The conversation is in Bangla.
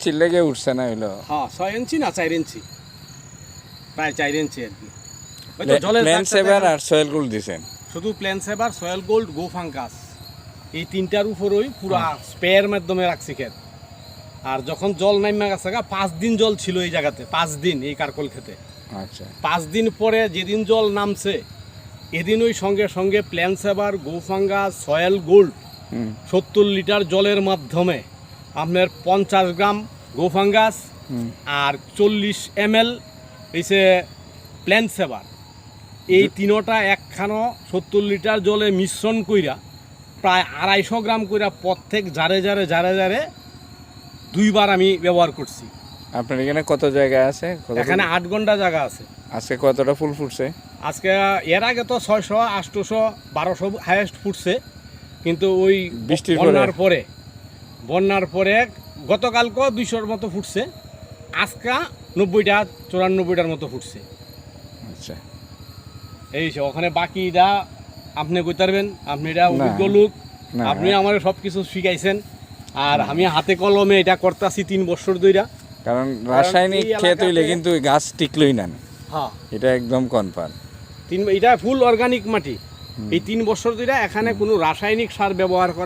বৃষ্টির লেগে উঠছে না হইলো? হ্যাঁ 6 ইঞ্চি না 4 ইঞ্চি, প্রায় 4 ইঞ্চি আর কি। ওই তো জলের প্ল্যান দাগটা সেভার দেখেন। আর সয়েল গোল্ড দিছেন? শুধু প্ল্যান সেভার, সয়েল গোল্ড, গো ফাঙ্গাস, এই তিনটার উপরই পুরা স্প্রের মাধ্যমে রাখছি ক্ষেত। আর যখন জল নাইমা গেছে 5 দিন জল ছিল এই জায়গাতে, 5 দিন এই কারকল খেতে। আচ্ছা 5 দিন পরে যেদিন জল নামছে এদিন ওই সঙ্গে সঙ্গে প্ল্যান সেভার, গো ফাঙ্গাস, সয়েল গোল্ড 70 লিটার জলের মাধ্যমে আপনার 50 গ্রাম গো ফাঙ্গাস আর 40 ml হইছে প্ল্যান সেভার, এই তিনোটা একখানো 70 লিটার জলে মিশ্রণ কইরা প্রায় 250 গ্রাম কইরা প্রত্যেক জারে জারে জারে জারে 2 বার আমি ব্যবহার করছি। আপনার এখানে কত জায়গা আছে? এখানে 8 ঘন্টা জায়গা আছে। আজকে কতটা ফুল ফুটছে? আজকে এর আগে তো 600, 800, 1200 হাইয়েস্ট ফুটছে, কিন্তু ওই বৃষ্টির বন্যার পরে গতকালকেও 200-র মতো ফুটছে, আজকে 90টা 94টার মতো ফুটছে। আচ্ছা এই সে ওখানে বাকিটা আপনি কইতে পারবেন, আপনি এটা অভিজ্ঞ লোক, না। আপনি আমার সব কিছু শিখাইছেন, আর আমি হাতে কলমে এটা করতেছি 3 বছর ধইরা। কারণ রাসায়নিক এই ক্ষেত হইলে এলাকাতে- কিন্তু ওই গাছ টিকলই না, হ্যাঁ এটা একদম কনফার্ম। এটা ফুল অর্গানিক মাটি। এই 3 বছর ধরে এখানে কোনো রাসায়নিক সার ব্যবহার করা